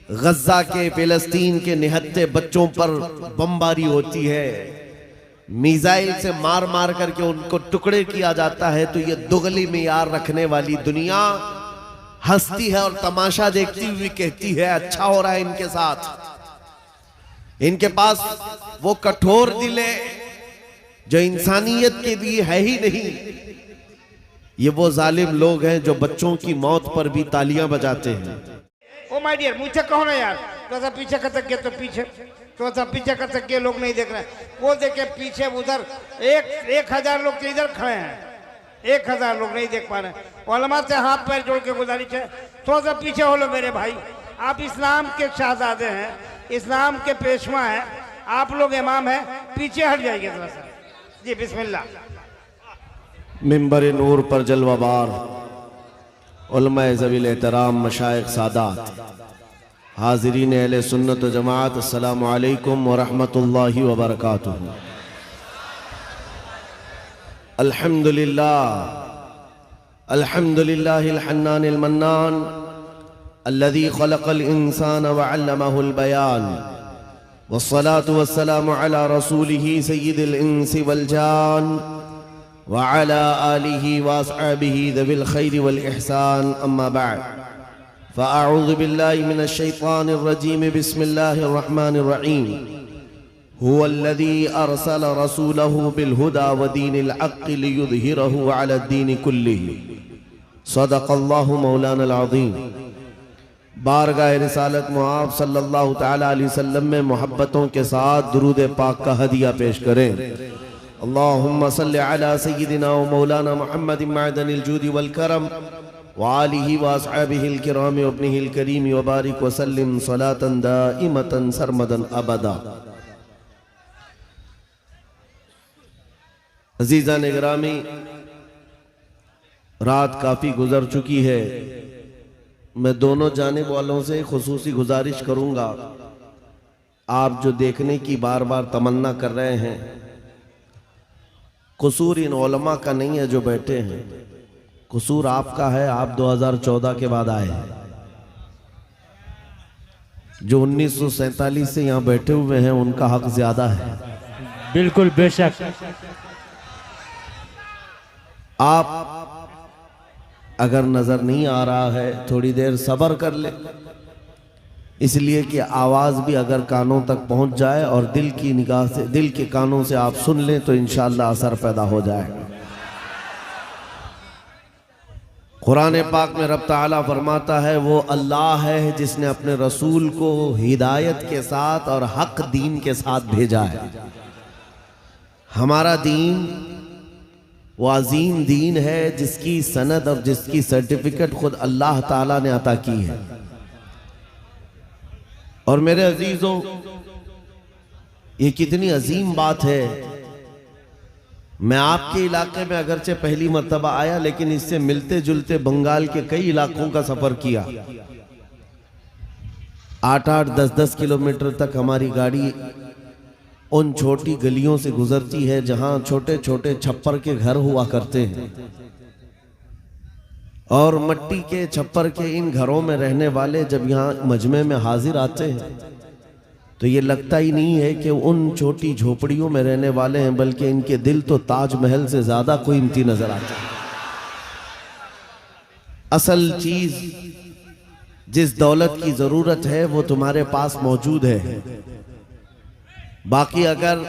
गज्जा के फिलिस्तीन के निहत्ते बच्चों पर बमबारी होती है, मिसाइल से मार मार करके उनको टुकड़े किया जाता है, तो ये दुगली मियार रखने वाली दुनिया हंसती है और तमाशा देखती हुई कहती है अच्छा हो रहा है इनके साथ। इनके पास वो कठोर दिल है जो इंसानियत के लिए है ही नहीं। ये वो जालिम लोग हैं जो बच्चों की मौत पर भी तालियां बजाते हैं। ओ माय डियर, मुझसे कहो ना यार, थोड़ा सा पीछे कर सके तो पीछे, थोड़ा सा पीछे कर सके, लोग नहीं देख रहे हैं। वो देखे पीछे उधर 1000 लोग तो इधर खड़े हैं, 1000 लोग नहीं देख पा रहे हैं। उलमा से हाथ पैर जोड़ के गुजारिश है, थोड़ा सा पीछे हो लो मेरे भाई। आप इस्लाम के शहजादे हैं, इस्लाम के पेशवा हैं, आप लोग इमाम हैं, पीछे हट जाइए थोड़ा सा। जी बिस्मिल्लाह। मिंबर नूर पर जलवाबार उलमाए ज़वील एहतराम मशाइख सादात, हाज़रीन अहले सुन्नत व जमात, अस्सलामु अलैकुम व रहमतुल्लाहि व बरकातुहू। अल्हम्दुलिल्लाह अल्हम्दुलिल्लाहिल हन्नानिल मन्नान अल्लज़ी खलक़ल इंसान व अल्लमहुल बयान, वस्सलातु वस्सलामु अला रसूलिही सय्यिदिल इंसी वल जान व अला आलिही व अस्हाबिही ज़विल खैरि वल इहसान, अम्मा बअद। फ़अऊज़ु बिल्लाहि मिनश शैतानिर रजीम, बिस्मिल्लाहिर रहमानिर रहीम। हुवल्लज़ी अरसल रसूलहु बिल हुदा व दीनिल हक़्क़ि लियुज़हिरहु अला दीनि कुल्लिहि, सदक़ल्लाहु मौलानल अज़ीम। बारगाह रिसालत मुआब सल्लल्लाहु तआला अलैहि वसल्लम में मोहब्बतों के साथ दुरूद पाक का हदिया पेश करें। अल्लाहुम्मा सल्लि अला सय्यिदिना व मौलाना मुहम्मदिन मअदनिल जूदि वल करम व आलिहि व अस्हाबिहिल किराम व इब्निहिल करीम व बारिक व सल्लिम सलातन दाइमतन सरमदन अबदा। अज़ीज़ान गिरामी, रात काफ़ी गुजर चुकी है। मैं दोनों जानिब वालों से खुसूसी गुजारिश करूंगा, आप जो देखने की बार बार तमन्ना कर रहे हैं, कसूर इन उलमा का नहीं है जो बैठे हैं, कसूर आपका है। आप 2014 के बाद आए हैं। जो 1947 से यहाँ बैठे हुए हैं उनका हक ज्यादा है। बिल्कुल बेशक। आप अगर नजर नहीं आ रहा है थोड़ी देर सब्र कर ले, इसलिए कि आवाज भी अगर कानों तक पहुंच जाए और दिल की निगाह से, दिल के कानों से आप सुन लें तो इंशाअल्लाह असर पैदा हो जाएगा। कुरान पाक में रब ताला फरमाता है वो अल्लाह है जिसने अपने रसूल को हिदायत के साथ और हक दीन के साथ भेजा है। हमारा दीन वो अजीम दीन है जिसकी सनद और जिसकी सर्टिफिकेट खुद अल्लाह ताला ने अता की है। और मेरे अजीजों, ये कितनी अजीम बात है। मैं आपके इलाके में अगरचे पहली मर्तबा आया, लेकिन इससे मिलते जुलते बंगाल के कई इलाकों का सफर किया। 8-8, 10-10 किलोमीटर तक हमारी गाड़ी उन छोटी गलियों से गुजरती है जहां छोटे छोटे छप्पर के घर हुआ करते हैं, और मट्टी के छप्पर के इन घरों में रहने वाले जब यहाँ मजमे में हाजिर आते हैं तो ये लगता ही नहीं है कि उन छोटी झोपड़ियों में रहने वाले हैं, बल्कि इनके दिल तो ताजमहल से ज्यादा कीमती नजर आते हैं। असल चीज जिस दौलत की जरूरत है वो तुम्हारे पास मौजूद है। बाकी अगर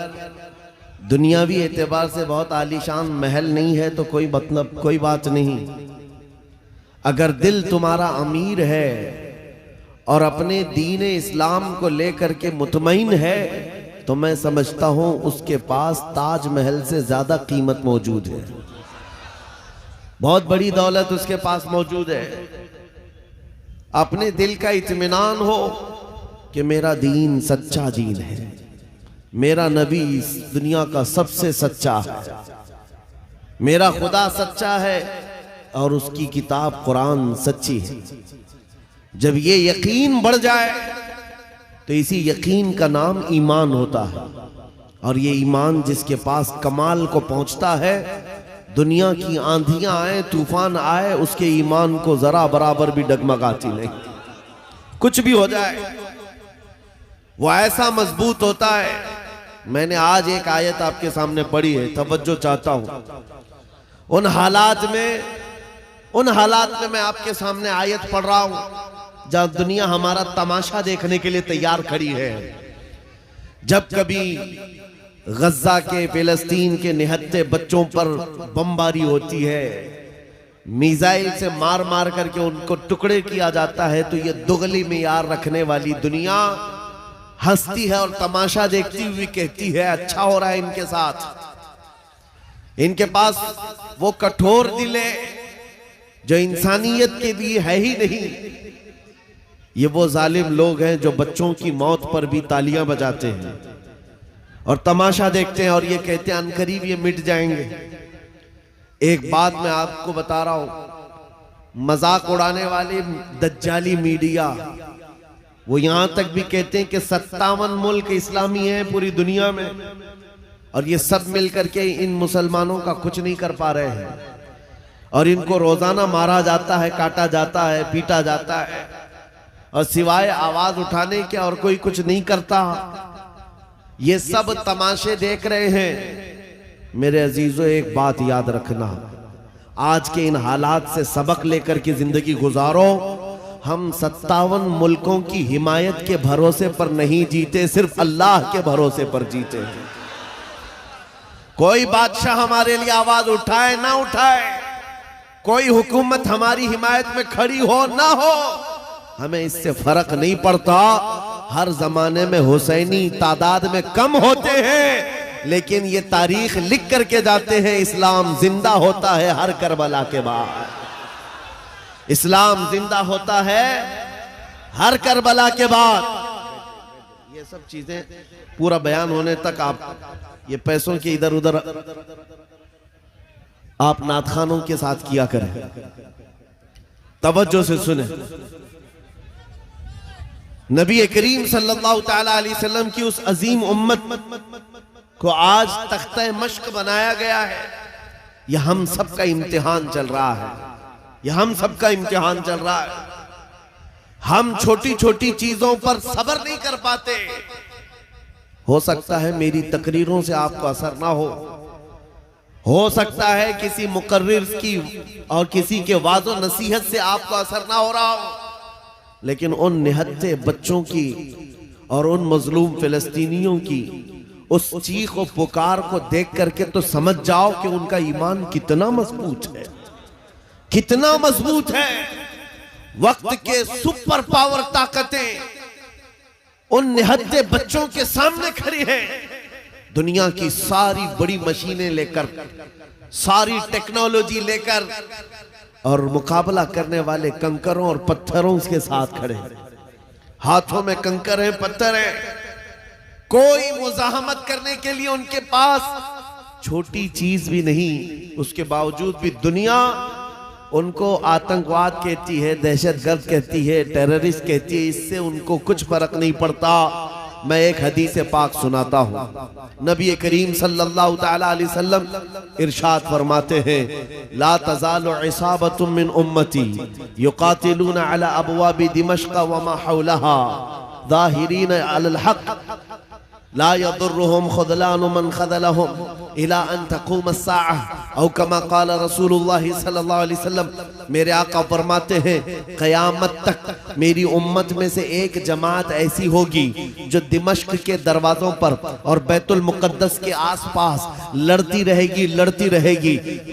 दुनियावी एतबार से बहुत आलीशान महल नहीं है तो कोई मतलब कोई बात नहीं। अगर दिल तुम्हारा अमीर है और अपने दीन इस्लाम को लेकर के मुतमईन है तो मैं समझता हूं उसके पास ताजमहल से ज्यादा कीमत मौजूद है। बहुत बड़ी दौलत उसके पास मौजूद है। अपने दिल का इत्मीनान हो कि मेरा दीन सच्चा दीन है, मेरा नबी इस दुनिया का सबसे सच्चा है, मेरा खुदा सच्चा है और उसकी किताब कुरान सच्ची है। जब ये यकीन बढ़ जाए तो इसी यकीन का नाम ईमान होता है। और ये ईमान जिसके पास कमाल को पहुंचता है, दुनिया की आंधियां आए, तूफान आए, उसके ईमान को जरा बराबर भी डगमगाती नहीं। कुछ भी हो जाए वो ऐसा मजबूत होता है। मैंने आज एक आयत आपके सामने पढ़ी है, तवज्जो चाहता हूं। उन हालात में मैं आपके सामने आयत पढ़ रहा हूं जहां दुनिया हमारा तमाशा देखने के लिए तैयार खड़ी है। जब कभी गज्जा के, फिलिस्तीन के निहत्थे बच्चों पर बमबारी होती है, मिसाइल से मार मार करके उनको टुकड़े किया जाता है, तो ये दुगली मियार रखने वाली दुनिया हंसती है और तमाशा देखती हुई कहती है अच्छा हो रहा है इनके साथ। इनके पास वो कठोर दिल है जो इंसानियत के लिए है ही नहीं। ये वो जालिम लोग हैं जो बच्चों की मौत पर भी तालियां बजाते हैं और तमाशा देखते हैं और ये कहते हैं अनकरीब ये मिट जाएंगे। एक बात मैं आपको बता रहा हूं, मजाक उड़ाने वाले दज्जाली मीडिया वो यहां तक भी कहते हैं कि 57 मुल्क इस्लामी हैं पूरी दुनिया में और ये सब मिलकर के इन मुसलमानों का कुछ नहीं कर पा रहे हैं और इनको रोजाना मारा जाता है, काटा जाता है, पीटा जाता है और सिवाय आवाज उठाने के और कोई कुछ नहीं करता। ये सब तमाशे देख रहे हैं। मेरे अजीजों, एक बात याद रखना, आज के इन हालात से सबक लेकर के जिंदगी गुजारो। हम 57 मुल्कों की हिमायत के भरोसे पर नहीं जीते, सिर्फ अल्लाह के भरोसे पर जीते हैं। कोई बादशाह हमारे लिए आवाज उठाए ना उठाए, कोई हुकूमत हमारी हिमायत में खड़ी हो ना हो, हमें इससे फर्क नहीं पड़ता। हर जमाने में हुसैनी तादाद में कम होते हैं, लेकिन ये तारीख लिख करके जाते हैं इस्लाम जिंदा होता है हर करबला के बाद। इस्लाम जिंदा होता है हर करबला के बाद। ये सब चीजें पूरा बयान होने तक आप ये पैसों के इधर उधर आप नातखानों के साथ किया करें। तवज्जो से सुने, नबी करीम सल्लल्लाहु तआला अलैहि वसल्लम की उस अजीम उम्मत को आज तख्ते मश्क बनाया गया है। यह हम सबका इम्तिहान चल रहा है, यह हम सबका इम्तिहान चल रहा है। हम छोटी छोटी चीजों पर सब्र नहीं कर पाते। हो सकता है मेरी तकरीरों से आपको असर ना हो सकता है किसी मुकर्रिर की और किसी के वाज़ो नसीहत से आपको असर ना हो रहा हो, लेकिन उन निहत्थे बच्चों की और उन मजलूम फिलिस्तीनियों की उस चीख और पुकार को देख करके तो समझ जाओ कि उनका ईमान कितना मजबूत है, कितना मजबूत है। वक्त के सुपर पावर ताकतें उन निहत्थे बच्चों के सामने खड़ी हैं। दुनिया की सारी बड़ी मशीनें लेकर, सारी टेक्नोलॉजी लेकर और मुकाबला करने वाले कंकरों और पत्थरों के साथ खड़े हैं। हाथों में कंकर हैं, पत्थर हैं, कोई मुजाहमत करने के लिए उनके पास छोटी चीज भी नहीं। उसके बावजूद भी दुनिया उनको आतंकवाद कहती है, दहशतगर्द कहती है, टेररिस्ट कहती है। इससे उनको कुछ फर्क नहीं पड़ता। मैं एक हदीस पाक सुनाता हूँ। नबी करीम सल्लल्लाहु तआला अलैहि वसल्लम इरशाद फरमाते हैं, ला तज़ालु इसाबतुम मिन उम्मती युकातिलूना अला अबवाबि दिमश्क व मा हौलहा ज़ाहिरीन अलल हक़ ला यदुर्रुहुम ख़ुज़लानु मन ख़ज़लहुम इला अन तक़ूम अस्साअह औ कमा क़ाल रसूलुल्लाह सल्लल्लाहु अलैहि वसल्लम। मेरे आका फरमाते हैं, क़यामत तक मेरी उम्मत में से एक जमात ऐसी होगी जो दिमश्क के दरवाज़ों पर और बैतुल मुक़द्दस के आसपास लड़ती रहेगी,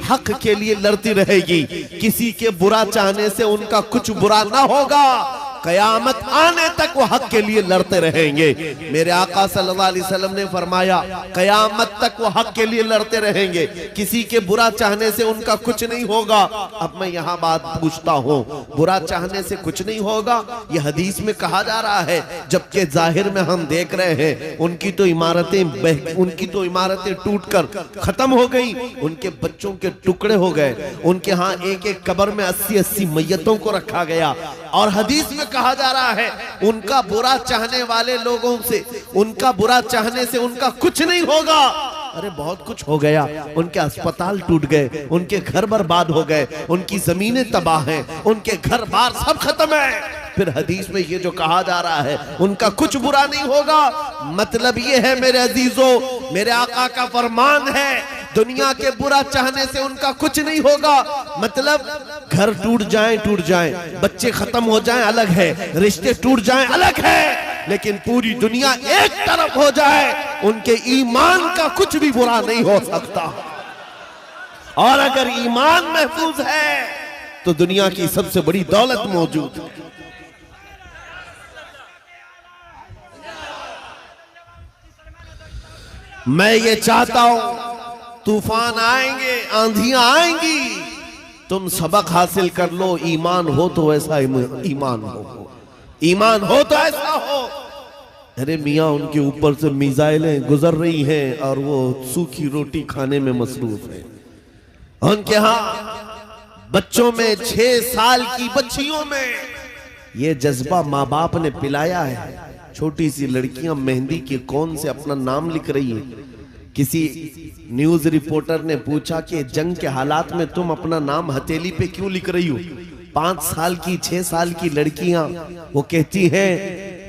हक के लिए लड़ती रहेगी। किसी के बुरा चाहने से उनका कुछ बुरा ना होगा। कयामत आने तक वो हक के लिए लड़ते रहेंगे। मेरे आका सल्लल्लाहु अलैहि वसल्लम ने फरमाया, कयामत तक वो हक के लिए लड़ते रहेंगे, किसी के बुरा चाहने से उनका कुछ नहीं होगा। अब मैं यहाँ बात पूछता हूँ, बुरा चाहने से कुछ नहीं होगा, ये हदीस में कहा जा रहा है, जबकि जाहिर में हम देख रहे हैं उनकी तो इमारतें टूटकर खत्म हो गई, उनके बच्चों के टुकड़े हो गए, उनके यहाँ एक एक कब्र में 80-80 मैयतों को रखा गया। और हदीस में कहा जा रहा है, उनका बुरा चाहने वाले लोगों से, उनका बुरा चाहने से उनका कुछ नहीं होगा। अरे बहुत कुछ हो गया, उनके अस्पताल टूट गए, उनके घर बर्बाद हो गए, उनकी जमीनें तबाह हैं, उनके घर बार सब खत्म है। फिर हदीस में ये जो कहा जा रहा है उनका कुछ बुरा नहीं होगा। मतलब ये है मेरे अजीजों, मेरे आका का फरमान है, दुनिया के बुरा चाहने से उनका कुछ नहीं होगा। मतलब घर टूट जाएं, बच्चे खत्म हो जाएं अलग है, रिश्ते टूट जाएं अलग है, लेकिन पूरी दुनिया एक तरफ हो जाए, उनके ईमान का कुछ भी बुरा नहीं हो सकता। और अगर ईमान महफूज है तो दुनिया की सबसे बड़ी दौलत मौजूद है। मैं ये चाहता हूं तूफान आएंगे, आंधियां आएंगी, तुम सबक हासिल कर लो। ईमान हो तो ऐसा ईमान हो, ईमान हो तो ऐसा हो। अरे मियाँ, उनके ऊपर से मिसाइलें गुजर रही हैं और वो सूखी रोटी खाने में मसरूफ है। उनके यहाँ बच्चों में 6 साल की बच्चियों में ये जज्बा माँ बाप ने पिलाया है। छोटी सी लड़कियां मेहंदी के कौन से अपना नाम लिख रही है। किसी न्यूज रिपोर्टर ने पूछा कि जंग के हालात में तुम अपना नाम हथेली पे क्यों लिख रही हो। 5 साल की 6 साल की लड़कियां वो कहती हैं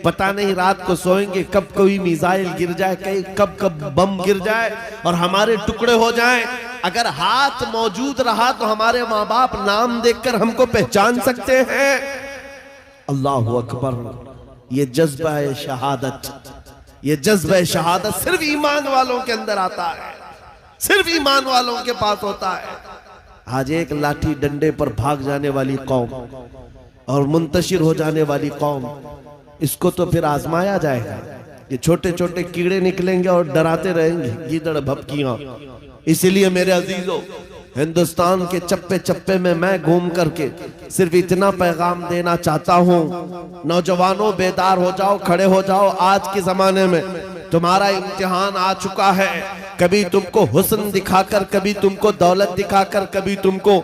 पता नहीं रात को सोएंगे कब कोई मिसाइल गिर जाए, कब कब बम गिर जाए और हमारे टुकड़े हो जाएं। अगर हाथ मौजूद रहा तो हमारे माँ बाप नाम देखकर हमको पहचान सकते हैं। अल्लाह अकबर। ये जज्बा है शहादत, ये जज्बा शहादत सिर्फ ईमान वालों के अंदर आता है, सिर्फ ईमान वालों के पास होता है। आज एक लाठी डंडे पर भाग जाने वाली कौम और मुंतशिर हो जाने वाली कौम, इसको तो फिर आजमाया जाएगा। ये छोटे छोटे कीड़े निकलेंगे और डराते रहेंगे गीदड़ भपकियां। इसीलिए मेरे अजीजों, हिंदुस्तान के चप्पे चप्पे में मैं घूम करके सिर्फ इतना पैगाम देना चाहता हूं, नौजवानों बेदार हो जाओ, खड़े हो जाओ। आज के जमाने में तुम्हारा इम्तिहान आ चुका है। कभी तुमको हुस्न दिखाकर, कभी तुमको दौलत दिखाकर, कभी तुमको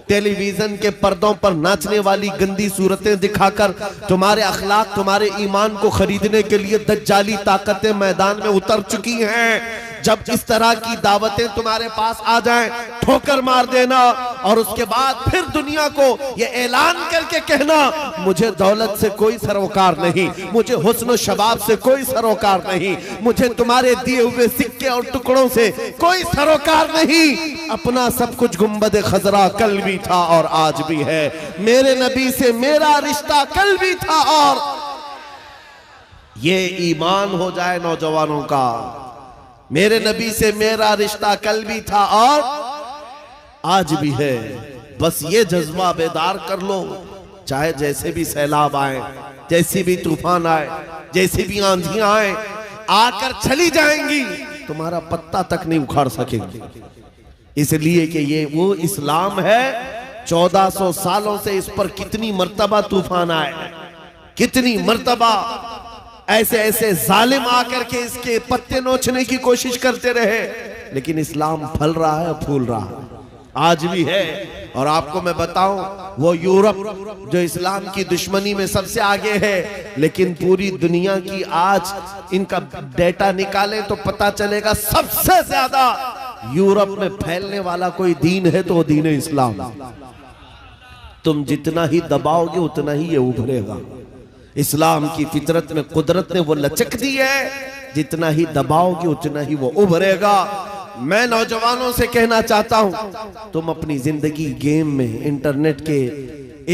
टेलीविजन के पर्दों पर नाचने वाली गंदी सूरतें दिखाकर तुम्हारे अखलाक, तुम्हारे ईमान को खरीदने के लिए दज्जाली ताकतें मैदान में उतर चुकी हैं। जब इस तरह की दावतें तुम्हारे पास आ जाएं, ठोकर मार देना और उसके बाद फिर दुनिया को ये ऐलान करके कहना मुझे दौलत से कोई सरोकार नहीं, मुझे हुस्न शबाब से कोई सरोकार नहीं, मुझे तुम्हारे दिए हुए सिक्के और टुकड़ों से कोई सरोकार नहीं। अपना सब कुछ गुंबद खजरा कल भी था और आज भी है। मेरे नबी से मेरा रिश्ता कल भी था और ये ईमान हो जाए नौजवानों का। मेरे नबी से मेरा रिश्ता कल भी था और आज भी है। बस ये जज्बा बेदार कर लो। चाहे जैसे भी सैलाब आए, जैसी भी तूफान आए, जैसी भी आंधियां आए, आकर चली जाएंगी, तुम्हारा पत्ता तक नहीं उखाड़ सकेंगे। इसलिए कि ये वो इस्लाम है। 1400 सालों से इस पर कितनी मर्तबा तूफान आए, कितनी मर्तबा ऐसे ऐसे जालिम आकर के इसके पत्ते नोचने की कोशिश करते रहे, लेकिन इस्लाम फल रहा है, फूल रहा है, आज भी है। और आपको मैं बताऊं, वो यूरोप जो इस्लाम की दुश्मनी में सबसे आगे है, लेकिन पूरी दुनिया की आज इनका डेटा निकालें तो पता चलेगा सबसे ज्यादा यूरोप में फैलने वाला कोई दीन है तो वो दीन इस्लाम। तुम जितना ही दबाओगे उतना ही ये उभरेगा। इस्लाम की फितरत में कुदरत ने वो लचक दी है, जितना ही दबाओगे उतना ही वो उभरेगा। मैं नौजवानों से कहना चाहता हूं, तुम अपनी जिंदगी गेम में, इंटरनेट के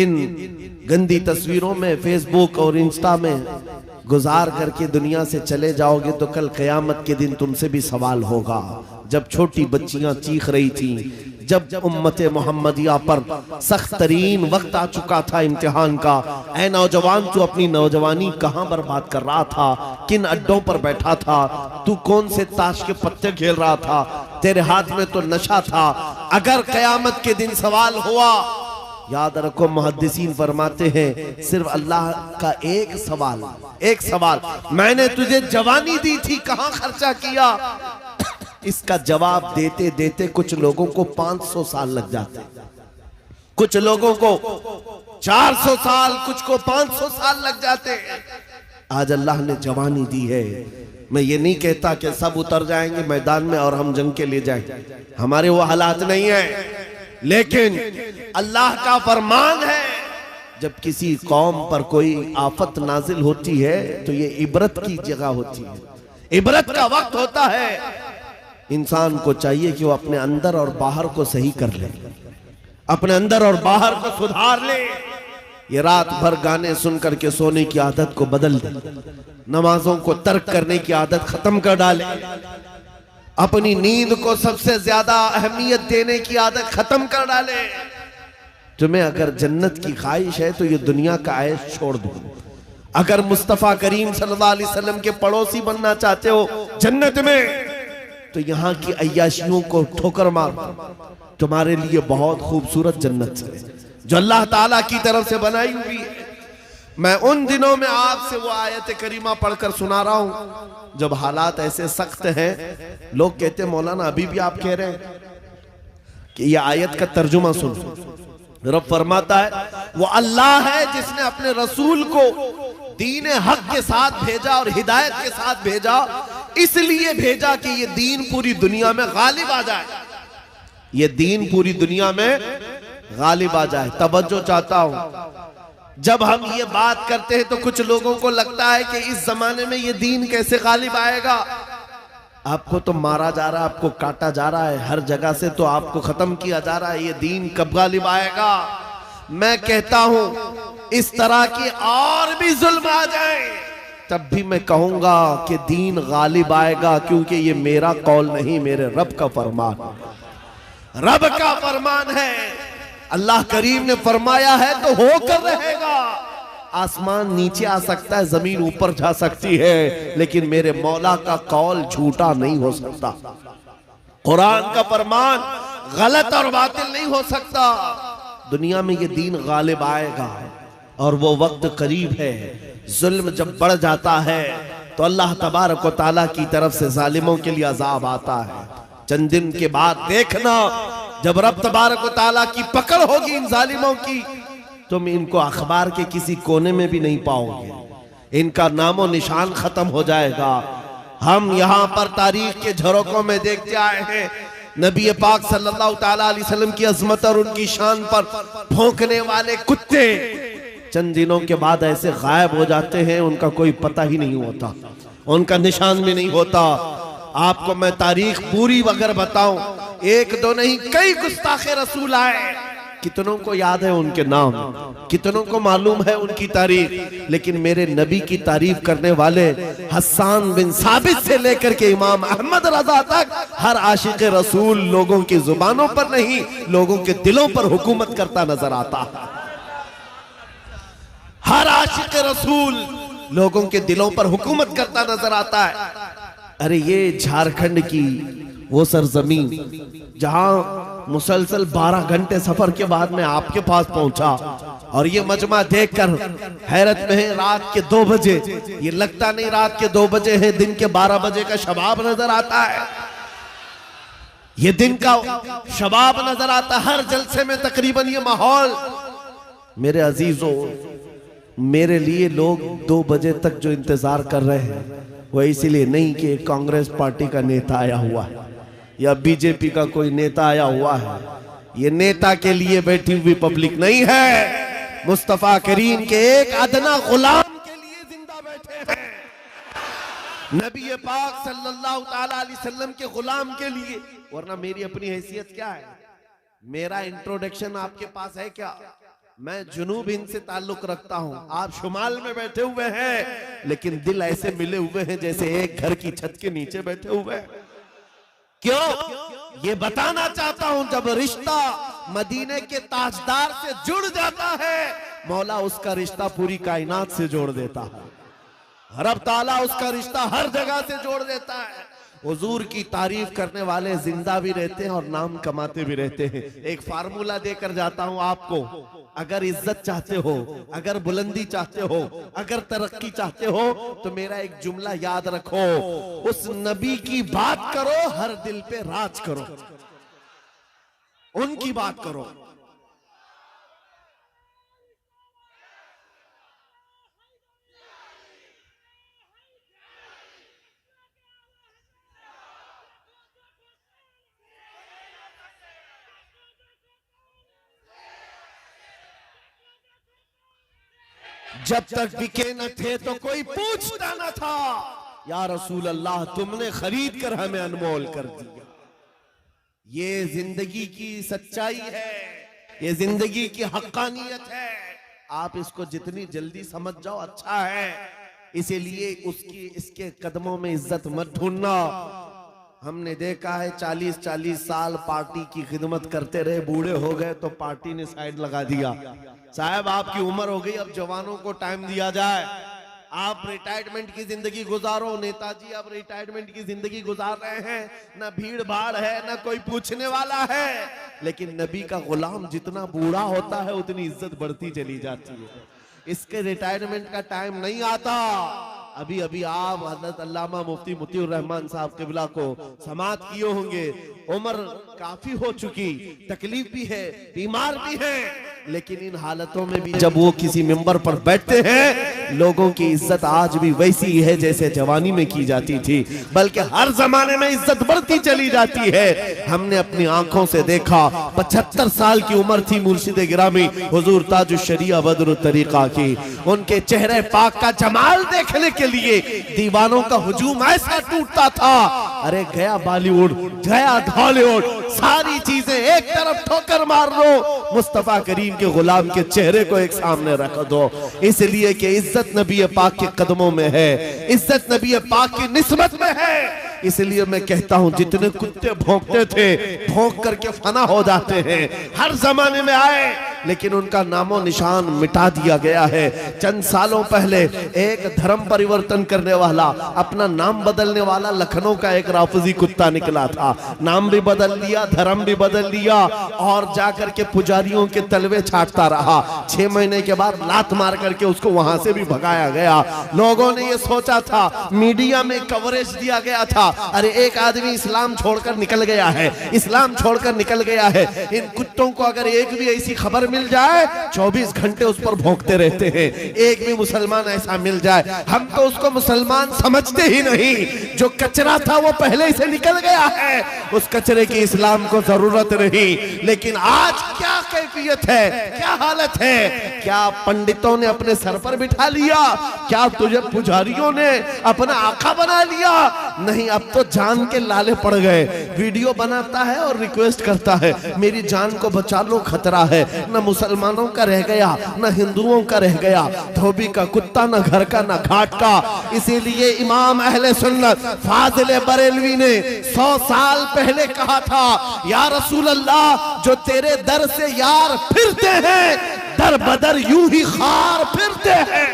इन गंदी तस्वीरों में, फेसबुक और इंस्टा में गुजार करके दुनिया से चले जाओगे तो कल क़यामत के दिन तुमसे भी सवाल होगा। जब छोटी बच्चियां चीख रही थी, जब उम्मत मोहम्मदिया पर सख्त तरीन वक्त आ चुका था इम्तिहान का, ऐ नौजवान तू अपनी नौजवानी कहां बर्बाद कर रहा था, किन अड्डों पर बैठा था, तू कौन से ताश के पत्ते खेल रहा था, तेरे हाथ में तो नशा था। अगर क़यामत के दिन सवाल हुआ, याद रखो मुहद्दिसीन फरमाते हैं सिर्फ अल्लाह का एक सवाल, मैंने तुझे जवानी दी थी कहां खर्चा किया। इसका जवाब देते देते कुछ लोगों को 500 साल लग जाते, कुछ लोगों को 400 साल, कुछ को 500 साल लग जाते। आज अल्लाह ने जवानी दी है। मैं ये नहीं कहता कि सब उतर जाएंगे मैदान में और हम जंग के लिए जाएंगे, हमारे वो हालात नहीं है, लेकिन अल्लाह का फरमान है जब किसी कौम पर कोई आफत नाजिल होती है तो ये इबरत की जगह होती है, इबरत का वक्त होता है। इंसान को चाहिए कि वो अपने अंदर और बाहर को सही कर ले, अपने अंदर और बाहर को सुधार ले। ये रात भर गाने सुन करके सोने की आदत को बदल दे, नमाजों को तर्क करने की आदत खत्म कर डाले, अपनी नींद को सबसे ज्यादा अहमियत देने की आदत खत्म कर डाले। तुम्हें अगर जन्नत की ख्वाहिश है तो ये दुनिया का ऐश छोड़ दो। अगर मुस्तफा करीम सल्लल्लाहु अलैहि वसल्लम के पड़ोसी बनना चाहते हो जन्नत में, तो यहाँ की अय्याशियों को ठोकर मार, तुम्हारे लिए बहुत खूबसूरत जन्नत है जो अल्लाह ताला की तरफ से बनाई हुई है। मैं उन दिनों में आपसे वो आयत करीमा पढ़कर सुना रहा हूं जब हालात ऐसे सख्त हैं। लोग कहते हैं मौलाना अभी भी आप कह रहे हैं कि ये आयत का तर्जुमा सुन। रब फरमाता है वो अल्लाह है जिसने अपने रसूल को दीन हक के साथ भेजा और हिदायत के साथ भेजा, इसलिए भेजा कि ये दीन पूरी दुनिया में गालिब आ जाए, ये दीन पूरी दुनिया में गालिब आ जाए। तवज्जो चाहता हूं, जब हम ये बात करते हैं तो कुछ लोगों को लगता है कि इस जमाने में ये दीन कैसे गालिब आएगा। आपको तो मारा जा रहा है, आपको काटा जा रहा है, हर जगह से तो आपको खत्म किया जा रहा है, ये दीन कब गालिब आएगा। मैं कहता हूं इस तरह की और भी जुल्म आ जाए तब भी मैं कहूंगा कि दीन गालिब आएगा, क्योंकि ये मेरा कौल नहीं, मेरे रब का फरमान, रब का फरमान है। अल्लाह करीम ने फरमाया है तो होकर रहेगा। आसमान नीचे आ सकता है, जमीन ऊपर जा सकती है, लेकिन मेरे मौला का कौल झूठा नहीं हो सकता। कुरान का फरमान गलत और बातिल नहीं हो सकता। दुनिया में ये दीन गालिब आएगा और वो वक्त करीब है। जुल्म जब बढ़ जाता है तो अल्लाह तबारक व तआला की तरफ से जालिमों के लिए अजाब आता है। चंद दिन के बाद देखना जब रब तबारक व तआला की पकड़ होगी इन जालिमों की, तुम इनको अखबार के किसी कोने में भी नहीं पाओगे, इनका नामो निशान खत्म हो जाएगा। हम यहाँ पर तारीख के झरोकों में देखते आए हैं नबी पाक सल्लल्लाहु ताला अलैहि वसल्लम की अजमत और उनकी शान पर भौंकने वाले कुत्ते चंद दिनों के बाद ऐसे गायब हो जाते हैं, उनका कोई पता ही नहीं होता, उनका निशान भी नहीं होता। आपको मैं तारीख पूरी अगर बताऊं, एक दो नहीं कई गुस्ताखे रसूल आए, कितनों को याद है उनके नाम, कितनों को मालूम है उनकी तारीफ, लेकिन मेरे नबी की तारीफ करने वाले हस्सान बिन साबित से लेकर के इमाम अहमद रजा तक हर आशिक रसूल लोगों की जुबानों पर नहीं, लोगों के दिलों पर हुकूमत करता नजर आता है। हर आशिक रसूल लोगों के दिलों पर हुकूमत करता नजर आता है। अरे ये झारखंड की वो सरजमीन जहां मुसलसल 12 घंटे सफर के बाद मैं आपके पास पहुंचा और ये मजमा देखकर हैरत में है। रात के 2 बजे, ये लगता नहीं रात के 2 बजे है, दिन के 12 बजे का शबाब नजर आता है, ये दिन का शबाब नजर आता है। हर जलसे में तकरीबन ये माहौल। मेरे अजीजों, मेरे लिए लोग 2 बजे तक जो इंतजार कर रहे हैं वो इसीलिए नहीं कि कांग्रेस पार्टी का नेता आया हुआ है या बीजेपी का कोई नेता आया हुआ है, ये नेता के लिए बैठी हुई पब्लिक नहीं है, मुस्तफा करीम के एक अदना गुलाम के लिए जिंदा बैठे हैं, नबी पाक सल्लल्लाहु ताला अलैहि वसल्लम के गुलाम के लिए। वरना मेरी अपनी हैसियत क्या है, मेरा इंट्रोडक्शन आपके पास है क्या? मैं जुनूब हिंद से ताल्लुक रखता हूं, आप शुमाल में बैठे हुए हैं, लेकिन दिल ऐसे मिले हुए हैं जैसे एक घर की छत के नीचे बैठे हुए हैं। क्यों? ये बताना चाहता हूं, जब रिश्ता मदीने के ताजदार से जुड़ जाता है, मौला उसका रिश्ता पूरी कायनात से जोड़ देता है। रब ताला उसका रिश्ता हर जगह से जोड़ देता है। हुजूर की तारीफ करने वाले जिंदा भी रहते हैं और नाम कमाते भी रहते हैं। एक फार्मूला देकर जाता हूं आपको, अगर इज्जत चाहते हो, अगर बुलंदी चाहते हो, अगर तरक्की चाहते हो, तो मेरा एक जुमला याद रखो, उस नबी की बात करो, हर दिल पे राज करो, उनकी बात करो। जब तक बिके न थे तो कोई पूछता न था, या रसूल अल्लाह तुमने खरीद कर हमें अनमोल कर दिया। ये जिंदगी की सच्चाई है, ये जिंदगी की हक्कानियत है। आप इसको जितनी जल्दी समझ जाओ अच्छा है। इसीलिए उसकी इसके कदमों में इज्जत मत ढूंढना। हमने देखा है 40-40 साल पार्टी की खिदमत करते रहे, बूढ़े हो गए तो पार्टी ने साइड लगा दिया। साहब आपकी उम्र हो गई, अब जवानों को टाइम दिया जाए। आप रिटायरमेंट की जिंदगी गुजारो। नेताजी अब रिटायरमेंट की जिंदगी गुजार रहे हैं, ना भीड़ भाड़ है ना कोई पूछने वाला है। लेकिन नबी का गुलाम जितना बूढ़ा होता है उतनी इज्जत बढ़ती चली जाती है। इसके रिटायरमेंट का टाइम नहीं आता। अभी अभी आप हजरत अल्लामा मुफ्ती मुतीउर रहमान साहब किबला को समाअत किए होंगे। उम्र काफी हो चुकी, तकलीफ भी है, बीमार भी है, लेकिन इन हालतों में भी जब वो किसी मिंबर पर बैठते हैं, लोगों की इज्जत आज भी वैसी है जैसे जवानी में की जाती थी, बल्कि हर जमाने में इज्जत बढ़ती चली जाती है। हमने अपनी आंखों से देखा। 75 साल की उम्र थी मुर्शिद गिरामी हुजूर ताजुश शरिया बदरुत तरीका की। उनके चेहरे पाक का जमाल देखने के लिए दीवानों का हुजूम ऐसा टूटता था। अरे गया बॉलीवुड, गया हॉलीवुड, सारी चीजें एक तरफ ठोकर मार दो, मुस्तफा करीम के गुलाम के चेहरे को एक सामने रख दो। इसलिए कि इज्जत नबी पाक के कदमों में है, इज्जत नबी पाक की निस्बत में है। इसलिए मैं कहता हूं जितने कुत्ते भौंकते थे भौंक करके फना हो जाते हैं, हर जमाने में आए, लेकिन उनका नामो निशान मिटा दिया गया है। चंद सालों पहले एक धर्म परिवर्तन करने वाला, अपना नाम बदलने वाला लखनऊ का एक राफजी कुत्ता निकला था। नाम भी बदल लिया, धर्म भी बदल लिया और जाकर के पुजारियों के तलवे छाटता रहा। 6 महीने के बाद लात मार करके उसको वहां से भी भगाया गया। लोगों ने ये सोचा था, मीडिया में कवरेज दिया गया था, अरे एक आदमी इस्लाम छोड़कर निकल गया है, इस्लाम छोड़कर निकल गया है। इन कुत्तों को अगर एक भी ऐसी खबर मिल जाए 24 घंटे उस पर भौंकते रहते हैं। एक भी मुसलमान ऐसा मिल जाए, हम तो उसको मुसलमान समझते ही नहीं। जो कचरा था वो पहले से निकल गया है, उस कचरे की इस्लाम को जरूरत नहीं। लेकिन आज क्या कैफियत है, क्या हालत है? क्या पंडितों ने अपने सर पर बिठा लिया? क्या तुझे पुजारियों ने अपना आका बना लिया? नहीं, अब तो जान के लाले पड़ गए। वीडियो बनाता है और रिक्वेस्ट करता है, मेरी जान को बचा लो, खतरा है। न मुसलमानों का रह गया, न हिंदुओं का रह गया, धोबी का कुत्ता, न घर का न घाट का। इसीलिए इमाम अहले सुन्नत फाजिल बरेलवी ने 100 साल पहले कहा था, या रसूल अल्लाह जो तेरे दर से यार फिरते हैं, दर बदर यूं ही खार फिरते हैं।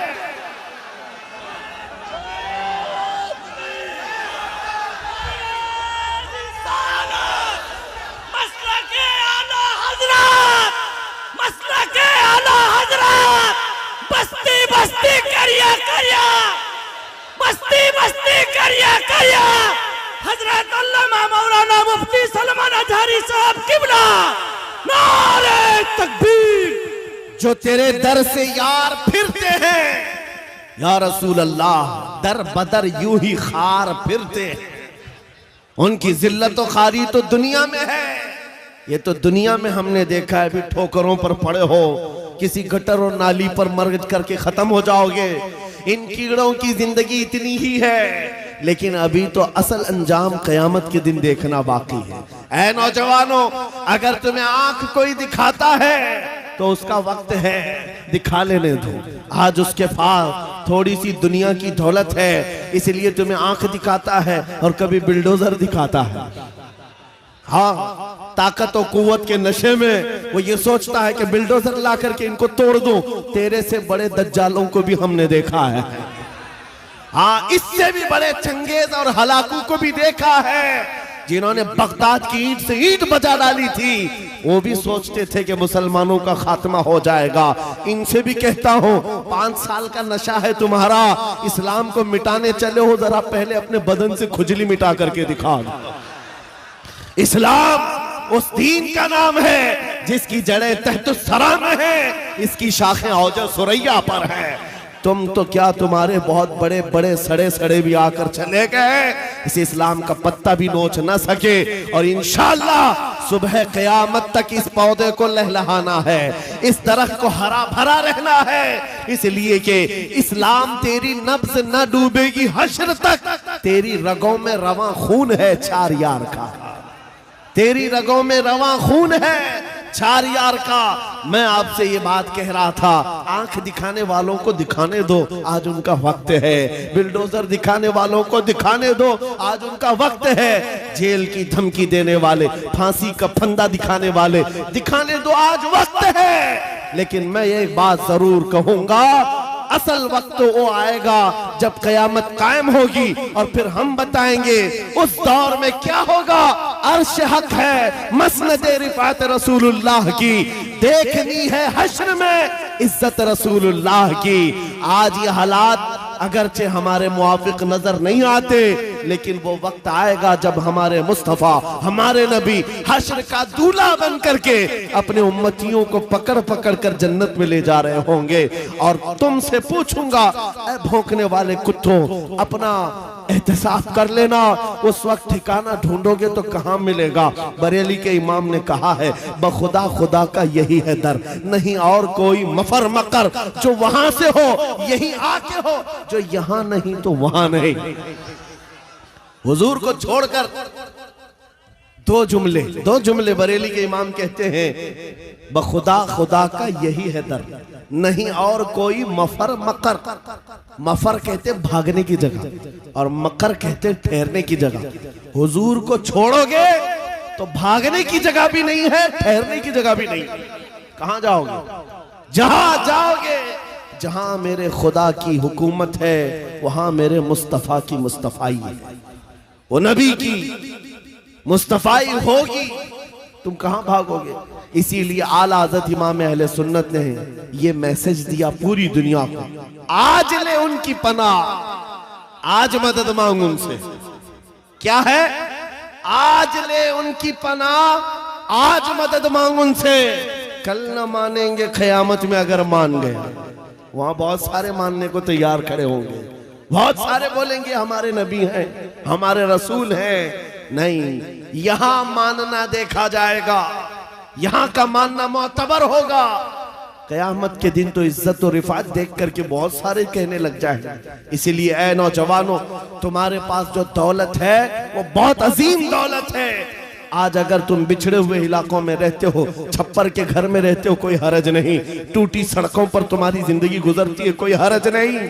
बस्ती बस्ती करिया करिया, बस्ती बस्ती करिया करिया, हजरत अल्लामा मौलाना मुफ्ती सलमान अजहरी साहब किबला, नारे तकबीर। जो तेरे दर से यार फिरते हैं, या रसूल अल्लाह दर बदर यूं ही खार फिरते हैं। उनकी जिल्लत और खारी तो दुनिया में है, ये तो दुनिया में हमने देखा है। अभी ठोकरों पर पड़े हो, किसी गटर और नाली पर मर करके खत्म हो जाओगे। इन कीड़ों की जिंदगी इतनी ही है, लेकिन अभी तो असल अंजाम कयामत के दिन देखना बाकी है। ऐ नौजवानों, अगर तुम्हें आंख कोई दिखाता है तो उसका वक्त है, दिखा लेने दो। आज उसके पास थोड़ी सी दुनिया की दौलत है, इसलिए तुम्हें आंख दिखाता है और कभी बिल्डोजर दिखाता है। हाँ, ताकत और कुव्वत के नशे में वो ये सोचता है कि बिल्डोजर ला करके इनको तोड़ दूं। तेरे से बड़े दज्जालों को भी हमने देखा है। हाँ, इससे भी बड़े चंगेज और हलाकू को भी देखा है, जिन्होंने बगदाद की ईंट से ईंट बजा डाली थी। वो भी सोचते थे कि मुसलमानों का खात्मा हो जाएगा। इनसे भी कहता हूँ, 5 साल का नशा है तुम्हारा, इस्लाम को मिटाने चले हो, जरा पहले अपने बदन से खुजली मिटा करके दिखा। इस्लाम उस दीन का नाम है जिसकी जड़ें तहतुस सरा में है, इसकी शाखें औजा सुरैया पर है। तुम तो क्या, तुम्हारे बहुत बड़े बड़े सड़े सड़े भी आकर चले गए, इस इस्लाम का पत्ता भी नोच ना सके। और इंशाअल्लाह सुबह क़यामत तक इस पौधे को लहलहाना है, इस दरख्त को हरा भरा रहना है, इसलिए कि इस्लाम तेरी नब्ज न डूबेगी हश्र तक। तेरी रगों में रवां खून है चार यार का, तेरी रगों में रवां खून है चार यार का। मैं आपसे ये बात कह रहा था, आंख दिखाने वालों को दिखाने दो, आज उनका वक्त है। बिल्डोजर दिखाने वालों को दिखाने दो, आज उनका वक्त है। जेल की धमकी देने वाले, फांसी का फंदा दिखाने वाले, दिखाने दो, आज वक्त है। लेकिन मैं एक बात जरूर कहूंगा, असल वक्त तो वो आएगा जब क़यामत कायम होगी और फिर हम बताएंगे उस दौर में क्या होगा। अर्श हक है, मसनद रिफात रसूलुल्लाह की, देखनी है हश्र में इज्जत रसूलुल्लाह की। आज ये हालात अगरचे हमारे मुआफिक नजर नहीं आते, लेकिन वो वक्त आएगा जब हमारे मुस्तफा, हमारे नबी हश्र का दूल्हा बन करके अपने उम्मतियों को पकड़ पकड़ कर जन्नत में ले जा रहे होंगे। और तुमसे पूछूंगा, ऐ भौंकने वाले कुत्तों, अपना एहतिसाब कर लेना, उस वक्त ठिकाना ढूंढोगे तो कहां मिलेगा। बरेली के इमाम ने कहा है, बखुदा खुदा का यही है दर, नहीं और कोई मफर मकर, जो वहां से हो यही आके हो, जो यहां नहीं तो वहां नहीं। हुजूर को छोड़कर दो जुमले बरेली के इमाम कहते हैं, बखुदा खुदा का यही है दर, नहीं और कोई मफर मकर। मफर कहते भागने की जगह और मकर कहते ठहरने की जगह। हुजूर को छोड़ोगे तो भागने की जगह भी नहीं है, ठहरने की जगह भी नहीं। कहां जाओगे? जहां जाओगे, जहां मेरे खुदा की हुकूमत है, वहां मेरे मुस्तफा की मुस्तफाई है, वो नबी की मुस्तफाई होगी। तुम कहां भागोगे? इसीलिए आला हज़रत इमाम अहले सुन्नत ने ये मैसेज दिया पूरी दुनिया को, आज ले उनकी पनाह, आज मदद मांग उनसे। क्या है? आज ले उनकी पनाह, आज मदद मांग उनसे। कल न मानेंगे क़यामत में अगर मान गए। वहां बहुत सारे मानने को तैयार खड़े होंगे, बहुत सारे बोलेंगे हमारे नबी हैं, हमारे रसूल हैं। नहीं, यहां मानना देखा जाएगा, यहां का मानना मोतबर होगा। क़यामत के दिन तो इज्जत और रिफात देख करके बहुत सारे कहने लग जाए। इसीलिए ऐ नौजवानों, तुम्हारे पास जो दौलत है वो बहुत अजीम दौलत है। आज अगर तुम बिछड़े हुए इलाकों में रहते हो, छप्पर के घर में रहते हो, कोई हरज नहीं। टूटी सड़कों पर तुम्हारी जिंदगी गुजरती है, कोई हरज नहीं।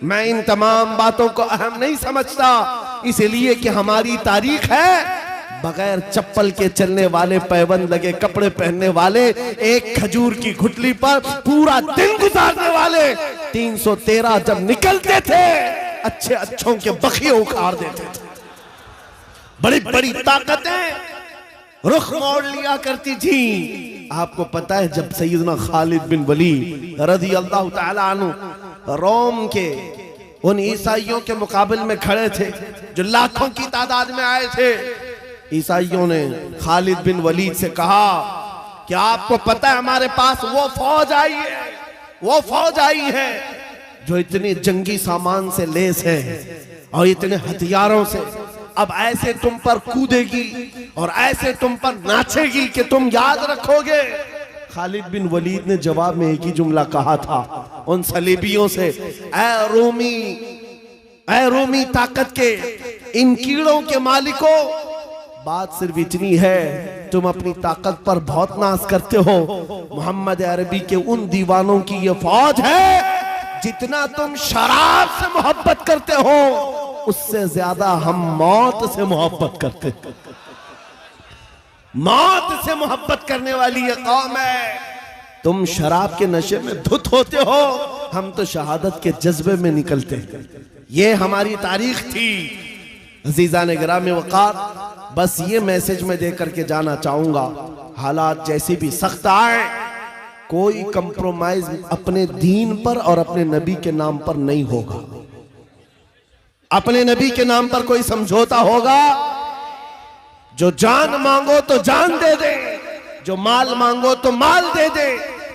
मैं इन तमाम बातों को अहम नहीं समझता, इसलिए कि हमारी तारीख है बगैर चप्पल के चलने वाले, पैबंद लगे कपड़े पहनने वाले, एक खजूर की घुटली पर पूरा दिन गुजारने वाले। 313 जब निकलते थे, अच्छे अच्छों के बखिए उखाड़ देते थे। बड़ी बड़ी ताकतें रुख मोड़ लिया करती थी। आपको पता है, जब सैयदना खालिद बिन वलीद रज़ी अल्लाह तआला अन्हु रोम के उन ईसाइयों के मुकाबले में खड़े थे जो लाखों की तादाद में आए थे, ईसाइयों ने खालिद बिन वलीद से कहा कि आपको पता है हमारे पास वो फौज आई है, वो फौज आई है जो इतने जंगी सामान से लेस है और इतने हथियारों से, अब ऐसे तुम पर कूदेगी और ऐसे तुम पर नाचेगी कि तुम याद रखोगे। खालिद बिन वलीद ने जवाब में एक ही जुमला कहा था उन सलीबियों से, ऐ रोमी ताकत के इन कीड़ों के मालिकों, बात सिर्फ इतनी है, तुम अपनी ताकत पर बहुत नाज करते हो। मोहम्मद अरबी के उन दीवानों की ये फौज है, जितना तुम शराब से मोहब्बत करते हो उससे ज्यादा हम मौत से मोहब्बत करते हैं। मौत से मोहब्बत करने वाली ये कौम है। तुम शराब के नशे में धुत होते हो, हम तो शहादत के जज्बे में निकलते हैं। ये हमारी तारीख थी। अजीज़ान गिरामी वक़ार, बस ये मैसेज मैं दे करके जाना चाहूंगा, हालात जैसी भी सख्त आए, कोई कंप्रोमाइज अपने दीन पर और अपने नबी के नाम पर नहीं होगा। अपने नबी के नाम पर कोई समझौता होगा, जो जान मांगो तो जान दे दे, जो माल मांगो तो माल दे दे,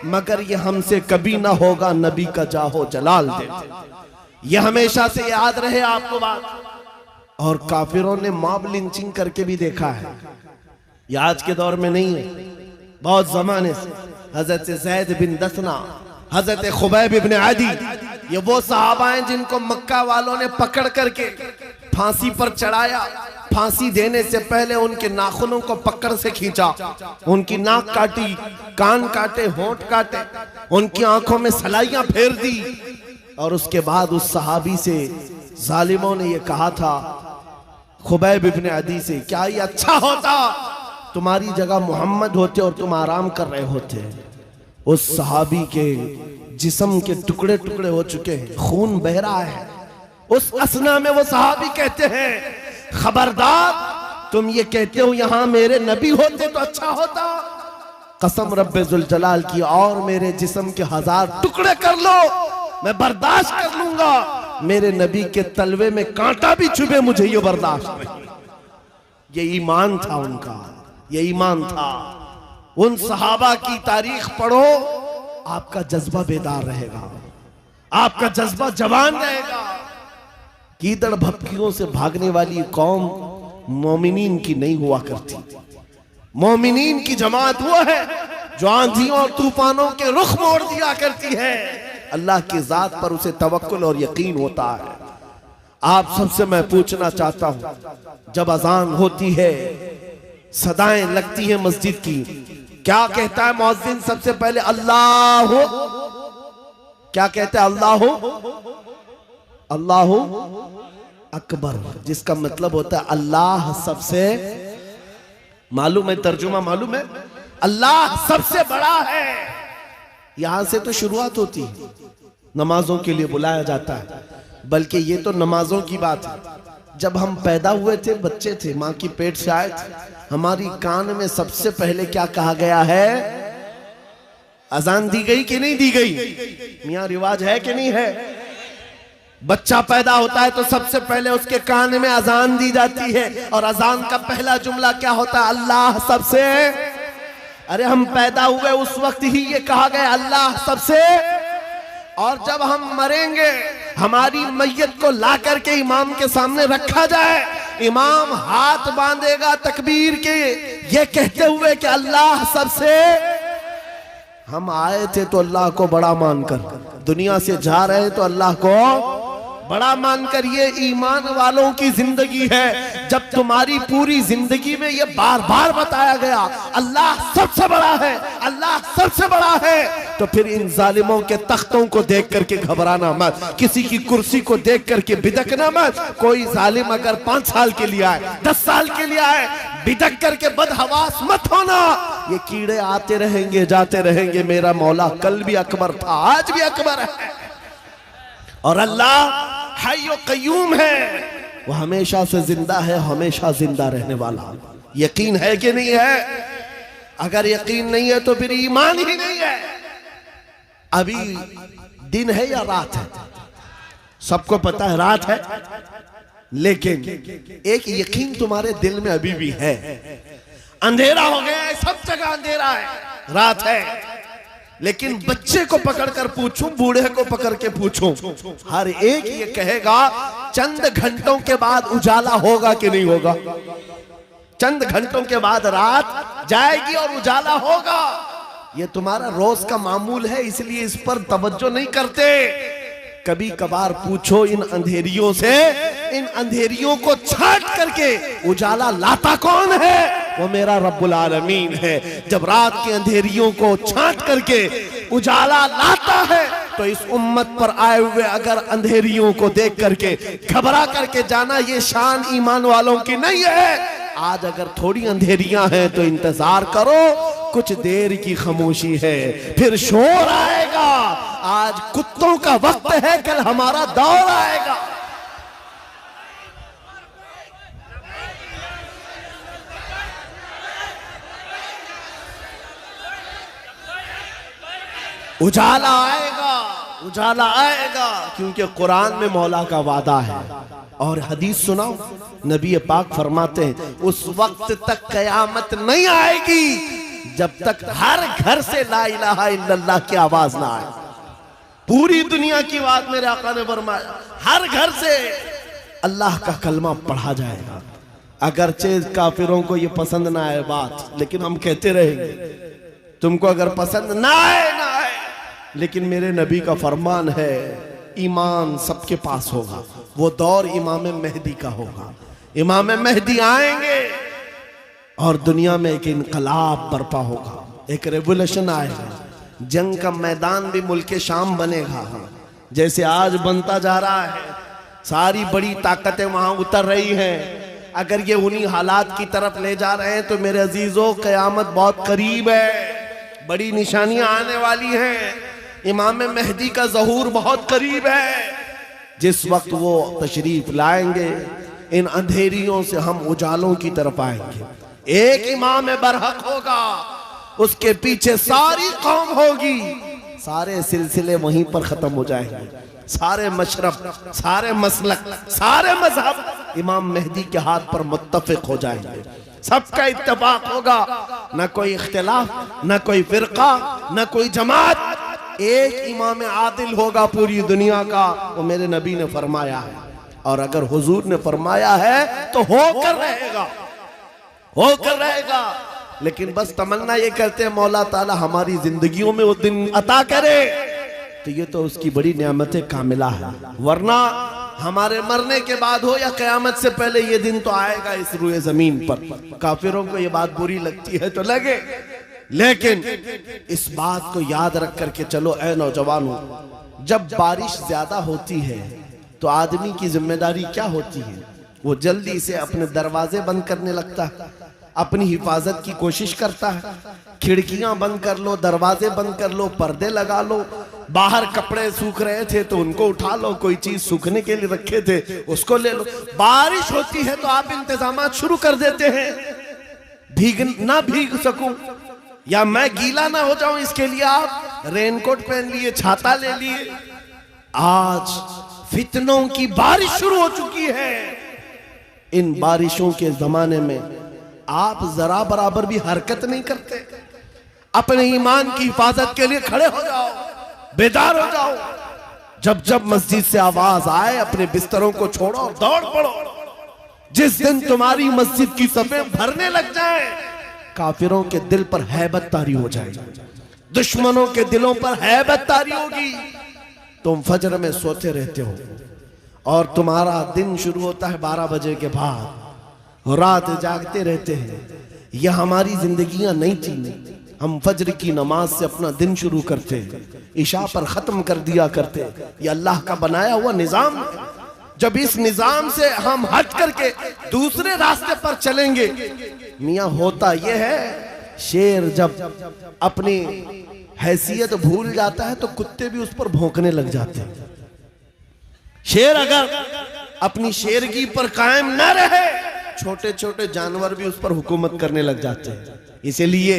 मगर ये हमसे कभी ना होगा नबी का जाहो जलाल दे दे। ये हमेशा से याद रहे आपको बात। और काफिरों ने मॉब लिंचिंग करके भी देखा है। ये आज के दौर में नहीं है, बहुत जमाने से। हजरत ज़ैद बिन दसना, हजरत खुबैब इब्न आदी, ये वो सहाबा हैं जिनको मक्का वालों ने पकड़ करके फांसी पर चढ़ाया। फांसी देने से पहले उनके नाखूनों को पकड़ से खींचा, उनकी नाक काटी, कान काटे, होंठ काटे, उनकी आंखों में सलाइयां फेर दी। और उसके बाद उस सहाबी से जालिमों ने ये कहा था, खुबैब इब्न अदी से, क्या ये अच्छा होता तुम्हारी जगह मोहम्मद होते और तुम आराम कर रहे होते। उस सहाबी के जिस्म के टुकड़े टुकड़े हो चुके हैं, खून बह रहा है। उस असना में वो सहाबी कहते हैं, खबरदार तुम ये कहते हो यहां मेरे नबी होते तो अच्छा होता, कसम रब्बे जुल जलाल की, और मेरे जिस्म के 1000 टुकड़े कर लो, मैं बर्दाश्त कर लूंगा। मेरे नबी के तलवे में कांटा भी चुभे, मुझे ये बर्दाश्त नहीं। ये ईमान था उनका, ये ईमान था। उन सहाबा की तारीख पढ़ो, आपका जज्बा बेदार रहेगा, आपका जज्बा जवान रहेगा। कीदड़ भपकियों से भागने वाली कौम मोमिनीन की नहीं हुआ करती। मोमिनीन की जमात वो है जो आंधियों और तूफानों के रुख मोड़ दिया करती है। अल्लाह की जात पर उसे तवक्कुल और यकीन होता है। आप सबसे मैं पूछना चाहता हूं, जब अजान होती है, सदाएं लगती है मस्जिद की, क्या कहता है मुअज्जिन सबसे पहले? अल्लाह। क्या कहता है? अल्लाह अकबर, जिसका मतलब होता है अल्लाह सबसे, मालूम है तर्जुमा मालूम है? अल्लाह सबसे बड़ा है। यहां से तो शुरुआत होती है, नमाजों के लिए बुलाया जाता है। बल्कि ये तो नमाजों की बात है। जब हम पैदा हुए थे, बच्चे थे, माँ की पेट से आए थे, हमारी कान में सबसे पहले क्या कहा गया है? अजान दी गई कि नहीं दी गई? मियां रिवाज है कि नहीं है? बच्चा पैदा होता है तो सबसे पहले उसके कान में अजान दी जाती है, और अजान का पहला जुमला क्या होता है? अल्लाह सबसे। अरे हम पैदा हुए उस वक्त ही ये कहा गया अल्लाह सबसे। और जब हम मरेंगे, हमारी मैयत को ला करके इमाम के सामने रखा जाए, इमाम हाथ बांधेगा तकबीर के, ये कहते हुए कि अल्लाह सबसे। हम आए थे तो अल्लाह को बड़ा मानकर, दुनिया से जा रहे हैं तो अल्लाह को बड़ा मानकर। ये ईमान वालों की जिंदगी है। जब तुम्हारी पूरी जिंदगी में ये बार बार बताया गया अल्लाह सबसे बड़ा है, अल्लाह सबसे बड़ा है, तो फिर इन जालिमों के तख्तों को देख करके घबराना मत, किसी की कुर्सी को देख करके बिदकना मत। कोई जालिम अगर 5 साल के लिए आए, 10 साल के लिए आए, बिदक करके बदहवास मत होना। ये कीड़े आते रहेंगे, जाते रहेंगे। मेरा मौला कल भी अकबर था, आज भी अकबर है, और अल्लाह हय्यो कय्यूम है, वो हमेशा से जिंदा है, हमेशा जिंदा रहने वाला। यकीन है कि नहीं है? अगर यकीन नहीं है तो फिर ईमान ही नहीं है। अभी दिन है या रात है? सबको पता है रात है, लेकिन एक यकीन तुम्हारे दिल में अभी भी है। अंधेरा हो गया है, सब जगह अंधेरा है, रात है। लेकिन बच्चे को पकड़कर पूछूं, बूढ़े को पकड़ के पूछूं, हर एक ये कहेगा चंद घंटों के बाद उजाला होगा कि नहीं होगा? चंद घंटों के बाद रात जाएगी और उजाला होगा। ये तुम्हारा रोज का मामूल है, इसलिए इस पर तवज्जो नहीं करते। कभी कभार पूछो इन अंधेरियों से, इन अंधेरियों को छाट करके उजाला लाता कौन है? वो मेरा रब्बुल आलमीन है। जब रात के अंधेरियों को छाट करके उजाला लाता है, तो इस उम्मत पर आए हुए अगर अंधेरियों को देख करके घबरा करके जाना, ये शान ईमान वालों की नहीं है। आज अगर थोड़ी अंधेरियां हैं तो इंतजार करो, कुछ देर की खामोशी है, फिर शोर आएगा। आज कुत्तों का वक्त है, कल हमारा दौर आएगा। उजाला आएगा, उजाला आएगा, क्योंकि कुरान में मौला का वादा है। और हदीस सुनाओ, नबी पाक फरमाते हैं उस वक्त तक कयामत नहीं आएगी जब तक हर घर से ला इलाहा इल्लल्लाह की आवाज ना आए। पूरी दुनिया की बात मेरे आका ने फरमाया, हर घर से अल्लाह का कलमा पढ़ा जाएगा। अगरचे काफिरों को ये पसंद ना आए बात, लेकिन हम कहते रहेंगे। तुमको अगर पसंद ना आए, लेकिन मेरे नबी का फरमान है ईमान सबके पास होगा। वो दौर इमाम मेहदी का होगा। इमाम मेहदी आएंगे और दुनिया में एक इनकलाब बर्पा होगा, एक रेवोल्यूशन आएगा। जंग का मैदान भी मुल्क शाम बनेगा, जैसे आज बनता जा रहा है। सारी बड़ी ताकतें वहां उतर रही हैं। अगर ये उन्हीं हालात की तरफ ले जा रहे हैं तो मेरे अजीजों, क़यामत बहुत करीब है, बड़ी निशानियां आने वाली हैं। इमाम मेहदी का ज़हूर बहुत करीब है। जिस वक्त वो तशरीफ लाएंगे, इन अंधेरियों से हम उजालों की तरफ आएंगे। एक इमाम बरहक होगा, उसके पीछे सारी कौम होगी। सारे सिलसिले वहीं पर खत्म हो जाएंगे। सारे मशरब, सारे मसलक, सारे मजहब इमाम मेहदी के हाथ पर मुत्तफिक हो जाएंगे। सबका इत्तेफाक होगा, न कोई इख्तिलाफ, न कोई फिरका, न कोई जमात। एक इमाम आदिल होगा पूरी दुनिया का, वो मेरे नबी ने फरमाया है। और अगर हुजूर ने फरमाया है तो होकर रहेगा, होकर रहेगा। लेकिन बस तमन्ना ये करते हैं मौला ताला हमारी जिंदगियों में वो दिन अता करे, तो ये तो उसकी बड़ी नेमत कामिला है। वरना हमारे मरने के बाद हो या क़यामत से पहले ये दिन तो आएगा इस रुए जमीन पर। काफिरों को ये बात बुरी लगती है तो लगे, लेकिन इस बात को याद रख करके चलो ऐ नौजवानों, जब बारिश ज्यादा होती है तो आदमी की जिम्मेदारी क्या होती है? वो जल्दी से अपने दरवाजे बंद करने लगता है, अपनी हिफाजत की कोशिश करता है। खिड़कियां बंद कर लो, दरवाजे बंद कर लो, पर्दे लगा लो। बाहर कपड़े सूख रहे थे तो उनको उठा लो, कोई चीज सूखने के लिए रखे थे उसको ले लो। बारिश होती है तो आप इंतजामात शुरू कर देते हैं, ना भीग सकूं या मैं गीला ना हो जाऊं, इसके लिए आप रेनकोट पहन लिए, छाता ले लिए। आज फितनों की बारिश शुरू हो चुकी है। इन बारिशों के जमाने में आप जरा बराबर भी हरकत नहीं करते। अपने ईमान की हिफाजत के लिए खड़े हो जाओ, बेदार हो जाओ। जब जब मस्जिद से आवाज आए अपने बिस्तरों को छोड़ो और दौड़ पड़ो। जिस दिन तुम्हारी मस्जिद की सफें भरने लग जाए, काफिरों के दिल पर हैबत तारी हो जाएगी, दुश्मनों के दिलों पर हैबत तारी होगी। तुम फजर में सोते रहते हो और तुम्हारा दिन शुरू होता है 12 बजे के बाद, रात जागते रहते हैं। यह हमारी जिंदगियां नहीं थी। हम फजर की नमाज से अपना दिन शुरू करते, इशा पर खत्म कर दिया करते। यह अल्लाह का बनाया हुआ निजाम है। जब इस निजाम से हम हट करके दूसरे रास्ते पर चलेंगे, मियां होता यह है, शेर जब अपनी हैसियत भूल जाता है तो कुत्ते भी उस पर भौंकने लग जाते हैं। शेर अगर अपनी शेरगी पर कायम न रहे, छोटे छोटे जानवर भी उस पर हुकूमत करने लग जाते हैं। इसीलिए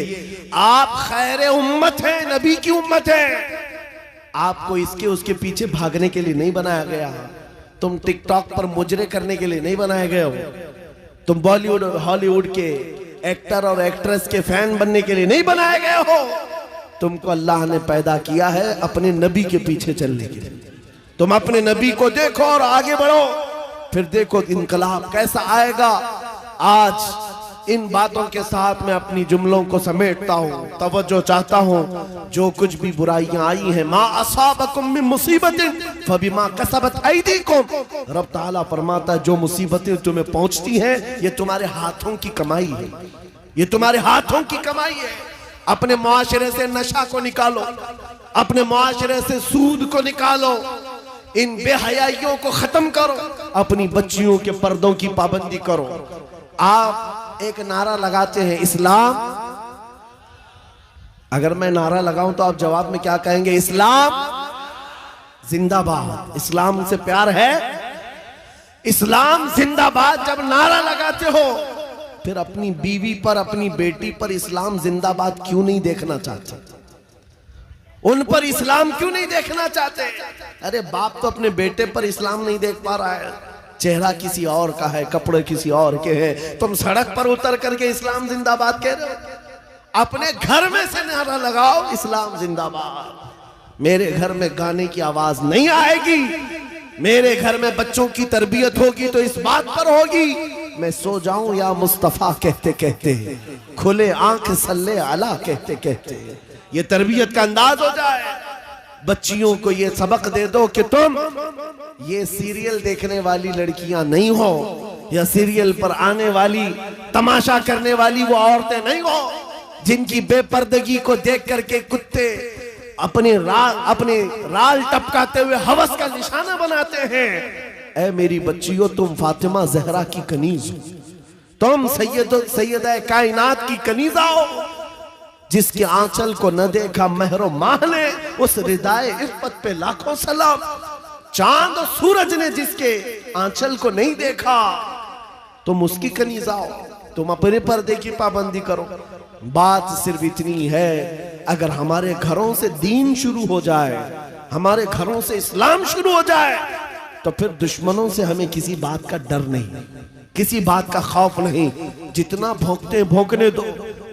आप खैर उम्मत हैं, नबी की उम्मत है। आपको इसके उसके पीछे भागने के लिए नहीं बनाया गया। तुम टिकटॉक पर मुजरे करने के लिए नहीं बनाए गए हो। तुम बॉलीवुड और हॉलीवुड के एक्टर और एक्ट्रेस के फैन बनने के लिए नहीं बनाए गए हो। तुमको अल्लाह ने पैदा किया है अपने नबी के पीछे चलने के लिए। तुम अपने नबी को देखो और आगे बढ़ो, फिर देखो इनकलाब कैसा आएगा। आज इन बातों के साथ मैं अपनी जुमलों को समेटता हूँ, तवज्जो चाहता हूँ। जो कुछ भी बुराइयां आई हैं, मा असाबकुम मिन मुसीबतिन फबिमा कसबत ऐदीकुम, रब ताला फरमाता है जो मुसीबतें तुम्हें पहुंचती हैं ये तुम्हारे हाथों की कमाई है, ये तुम्हारे हाथों की कमाई है। अपने मुआशरे से नशा को निकालो, अपने मुआशरे से सूद को निकालो, इन बेहयाइयों को खत्म करो, अपनी बच्चियों के पर्दों की पाबंदी करो। आप एक नारा लगाते हैं इस्लाम, अगर मैं नारा लगाऊं तो आप जवाब में क्या कहेंगे? इस्लाम जिंदाबाद। इस्लाम से प्यार है, इस्लाम जिंदाबाद। जब नारा लगाते हो फिर अपनी बीवी पर, अपनी बेटी पर इस्लाम जिंदाबाद क्यों नहीं देखना चाहते? उन पर इस्लाम क्यों नहीं देखना चाहते? अरे बाप तो अपने बेटे पर इस्लाम नहीं देख पा रहा है, चेहरा किसी और का है, कपड़े किसी और के हैं, तुम सड़क पर उतर करके इस्लाम जिंदाबाद कह रहे हो। अपने घर में से नारा लगाओ इस्लाम जिंदाबाद। मेरे घर में गाने की आवाज नहीं आएगी, मेरे घर में बच्चों की तरबियत होगी तो इस बात पर होगी मैं सो जाऊं या मुस्तफा कहते कहते, खुले आंख सल्ले अला कहते कहते। ये तरबियत का अंदाज हो जाए। बच्चियों को ये सबक दे दो कि तुम ये सीरियल देखने वाली लड़कियां नहीं हो, या सीरियल पर आने वाली तमाशा करने वाली वो औरतें नहीं हो जिनकी बेपर्दगी को देख करके कुत्ते अपने राल टपकाते हुए हवस का निशाना बनाते हैं। ऐ मेरी बच्चियों, तुम फातिमा जहरा की कनीज हो, तुम सैयदा कायनात की कनीजा हो, जिसके आंचल को न देखा महरो माह ने, उस रिदाए इफ्फत पे लाखों सलाम। चांद और सूरज ने जिसके आंचल को नहीं देखा, तुम उसकी कनीजा हो, तुम अपने पर्दे की पाबंदी करो। बात सिर्फ इतनी है, अगर हमारे घरों से दीन शुरू हो जाए, हमारे घरों से इस्लाम शुरू हो जाए, तो फिर दुश्मनों से हमें किसी बात का डर नहीं, किसी बात का खौफ नहीं। जितना भौंकते भौंकने दो।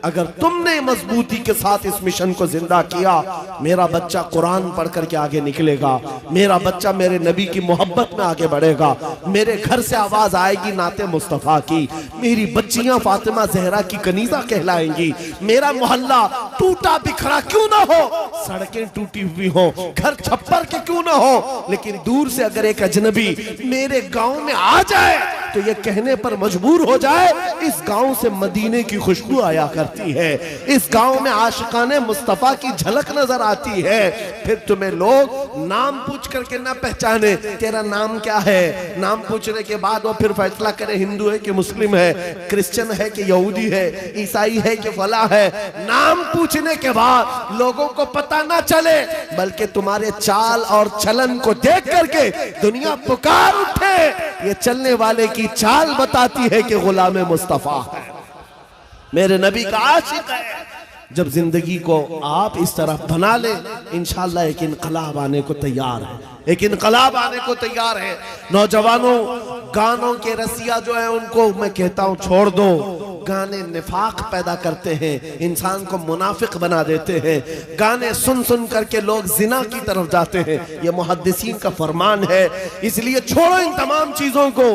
अगर तुमने मजबूती के साथ इस मिशन को जिंदा किया, मेरा बच्चा कुरान पढ़ करके आगे निकलेगा, मेरा बच्चा मेरे नबी की मोहब्बत में आगे बढ़ेगा, मेरे घर से आवाज आएगी नाते मुस्तफा की, मेरी बच्चियां फातिमा जहरा की कनीजा कहलाएंगी। मेरा मोहल्ला टूटा बिखरा क्यों ना हो, सड़कें टूटी हुई हो, घर छप्पर के क्यों ना हो, लेकिन दूर से अगर एक अजनबी मेरे गांव में आ जाए तो ये कहने पर मजबूर हो जाए, इस गांव से मदीने की खुशबू आया करती है, इस गांव में आशिकाने मुस्तफा की झलक नजर आती है। फिर तुम्हें लोग नाम पूछ करके ना पहचाने, तेरा नाम क्या है, नाम पूछने के बाद वो फिर फैसला करे हिंदू है कि मुस्लिम है, क्रिश्चियन है कि यहूदी है, ईसाई है कि फला है। नाम पूछने के बाद लोगों को पता ना चले, बल्कि तुम्हारे चाल और चलन को देख करके दुनिया पुकार उठे, ये चलने वाले की चाल बताती है कि गुलाम मुस्तफा है, मेरे नबी का आशिक है। जब जिंदगी को आप इस तरह बना ले, इंशाअल्लाह एक इनकलाब आने को तैयार है, एक इनकलाब आने को तैयार है। नौजवानों, गानों के रसिया जो है उनको मैं कहता हूं छोड़ दो। गाने निफाक पैदा करते हैं, इंसान को मुनाफिक बना देते हैं। गाने सुन सुन करके लोग जिना की तरफ जाते हैं, ये मुहद्दिसीन का फरमान है। इसलिए छोड़ो इन तमाम चीजों को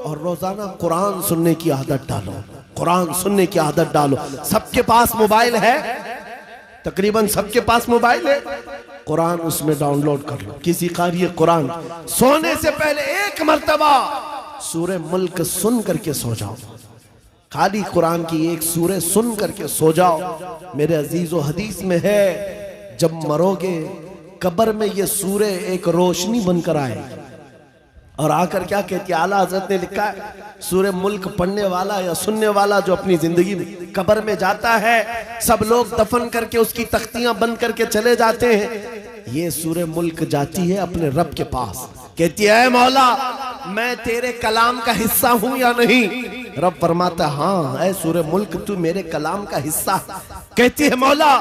और रोजाना कुरान सुनने की आदत डालो, कुरान सुनने की आदत डालो। सबके पास मोबाइल है, तकरीबन सबके पास मोबाइल है, कुरान उसमें डाउनलोड कर लो। किसी कारी कुरान सोने से पहले एक मर्तबा सूरे मुल्क सुन करके सो जाओ, खाली कुरान की एक सूरे सुन करके सो जाओ। मेरे अजीजों, हदीस में है जब मरोगे कब्र में ये सूरे एक रोशनी बनकर आएगी और आकर क्या कहती है, आला हजरत ने लिखा है, सूरे मुल्क पढ़ने वाला या सुनने वाला जो अपनी जिंदगी में कब्र में जाता है, सब लोग दफन करके उसकी तख्तियां बंद करके चले जाते हैं, ये सूरे मुल्क जाती है अपने रब के पास, कहती है मौला मैं तेरे कलाम का हिस्सा हूं या नहीं। रब फरमाता हाँ ऐ सूरे मुल्क तू मेरे कलाम का हिस्सा। कहती है मौला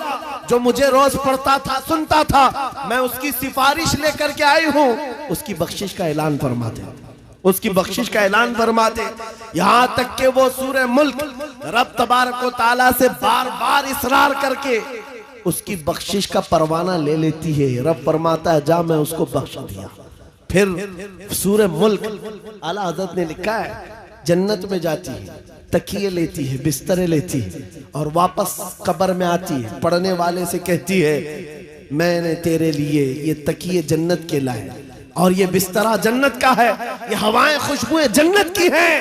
जो मुझे रोज पढ़ता था सुनता था, मैं उसकी सिफारिश लेकर के आई हूं, उसकी बख्शिश का ऐलान फरमा दे, उसकी बख्शिश का ऐलान फरमा दे। यहां तक के वो सूरे मुल्क रब तबारक व तआला से बार बार इसरार करके उसकी बख्शिश का परवाना ले लेती है। रब फरमाता है जा मैं उसको बख्श दिया। फिर सूरे मुल्क आला हज़रत ने लिखा है जन्नत में जाती है, तकिए लेती है, बिस्तरे लेती है और वापस कब्र में आती है, पढ़ने वाले से कहती है मैंने तेरे लिए ये तकिए जन्नत के लाए और ये बिस्तरा जन्नत का है, ये हवाएं खुशबुएं जन्नत की हैं।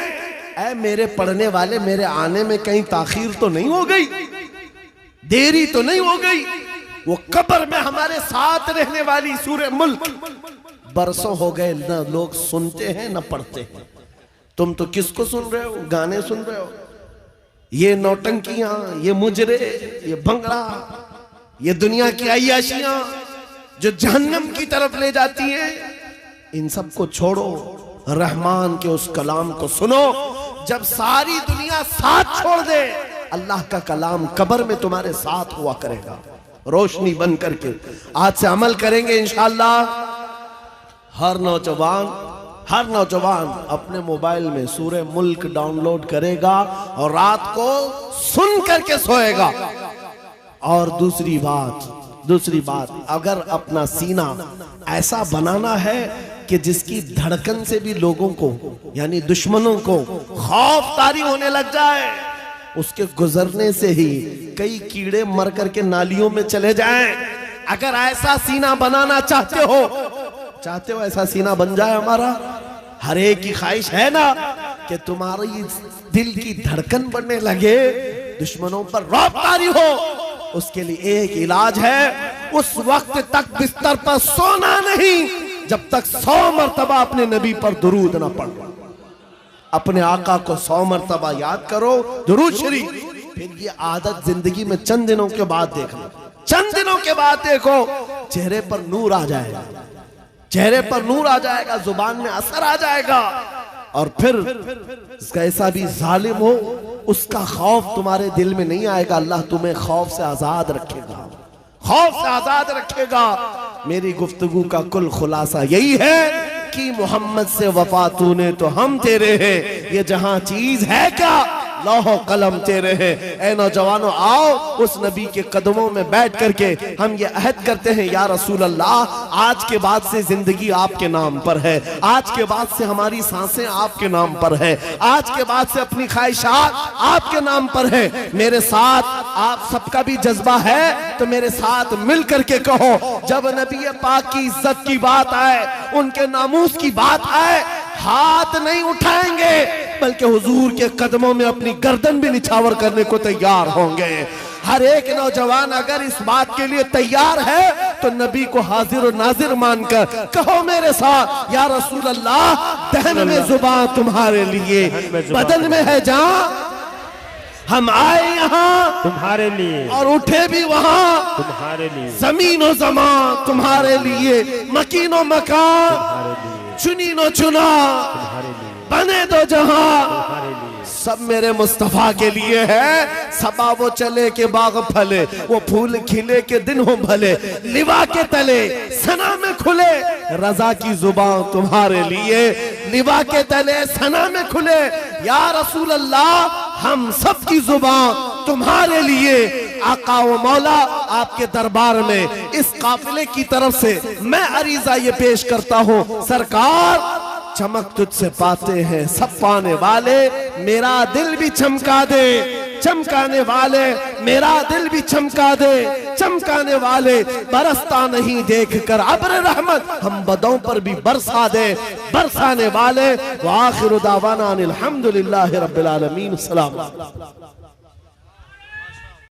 ऐ मेरे पढ़ने वाले, मेरे आने में कहीं ताखीर तो नहीं हो गई, देरी तो नहीं हो गई। वो कब्र में हमारे साथ रहने वाली सूरे मुल्क बरसों हो गए न लोग सुनते हैं न पढ़ते हैं। तुम तो किसको सुन रहे हो? गाने सुन रहे हो, ये नौटंकियां, ये मुजरे, ये भंगड़ा, ये दुनिया की अय्याशियां जो जहन्नम की तरफ ले जाती हैं। इन सब को छोड़ो, रहमान के उस कलाम को सुनो। जब सारी दुनिया साथ छोड़ दे, अल्लाह का कलाम कब्र में तुम्हारे साथ हुआ करेगा रोशनी बन करके। आज से अमल करेंगे इंशाअल्लाह। हर नौजवान अपने मोबाइल में सूरे मुल्क डाउनलोड करेगा और रात को सुन करके सोएगा। और दूसरी बात अगर अपना सीना ऐसा बनाना है कि जिसकी धड़कन से भी लोगों को यानी दुश्मनों को खौफ तारी होने लग जाए, उसके गुजरने से ही कई कीड़े मर करके नालियों में चले जाएं। अगर ऐसा सीना बनाना चाहते हो ऐसा सीना बन जाए हमारा। हर एक की ख्वाहिश है ना कि तुम्हारी दिल की धड़कन बढ़ने लगे, दुश्मनों पर रौब तारी हो। उसके लिए एक इलाज है, उस वक्त तक बिस्तर पर सोना नहीं जब तक 100 मरतबा अपने नबी पर दुरूद ना पढ़ो। अपने आका को 100 मरतबा याद करो, दुरूद शरीफ। फिर ये आदत जिंदगी में चंद दिनों के बाद देखना, चंद दिनों के बाद देखो चेहरे पर नूर आ जाएगा, चेहरे पर नूर आ जाएगा, जुबान में असर आ जाएगा। और फिर कैसा भी जालिम हो उसका खौफ तुम्हारे दिल में नहीं आएगा। अल्लाह तुम्हें खौफ से आजाद रखेगा, खौफ से आजाद रखेगा। मेरी गुफ्तगू का कुल खुलासा यही है कि मोहम्मद से वफा तूने तो हम तेरे हैं, ये जहां चीज है क्या लौह कलम तेरे हैं। ऐ नौजवानों, आओ उस नबी के कदमों में बैठ करके हम ये अहद करते हैं, या रसूल अल्लाह, आज के बाद से जिंदगी आपके नाम पर है, आज के बाद से हमारी सांसें आपके नाम पर है, आज के बाद से अपनी ख्वाहिशात आपके नाम पर है। मेरे साथ आप सबका भी जज्बा है तो मेरे साथ मिल करके कहो, जब नबी पाक की इज्जत की बात आए, उनके नामूस की बात आए, हाथ नहीं उठाएंगे बल्कि हुजूर के कदमों में अपनी गर्दन भी निछावर करने को तैयार होंगे। हर एक नौजवान अगर इस बात के लिए तैयार है तो नबी को हाजिर और नाजिर मानकर कहो मेरे साथ, या रसूल अल्लाह, दहन में जुबान तुम्हारे लिए, बदन में है जान, हम आए यहाँ तुम्हारे लिए और उठे भी वहाँ तुम्हारे लिए, जमीन और जमान तुम्हारे लिए, मकीनो मकान चुनी नो चुना, बने दो जहां सब मेरे मुस्तफा के लिए है। सबा वो चले के बाग फले, वो फूल खिले के दिन हो भले, लिवा के तले सना में खुले, रजा की जुबान तुम्हारे लिए, लिवा के तले सना में खुले। या रसूल अल्लाह, हम सब की जुबान तुम्हारे लिए। आका व मौला, आपके दरबार में इस काफिले की तरफ से मैं अरीजा ये पेश करता हूँ, सरकार चमक तुझसे पाते हैं सब पाने वाले, मेरा दिल भी चमका दे, चमकाने वाले मेरा दिल भी चमका दे, चमकाने वाले बरसता नहीं देख कर अब्र रहमत, हम बदों पर भी बरसा दे, बरसाने वाले। व आखिरु दावाना अनिल हम्दुलिल्लाहि रब्बिल आलमीन। सलाम।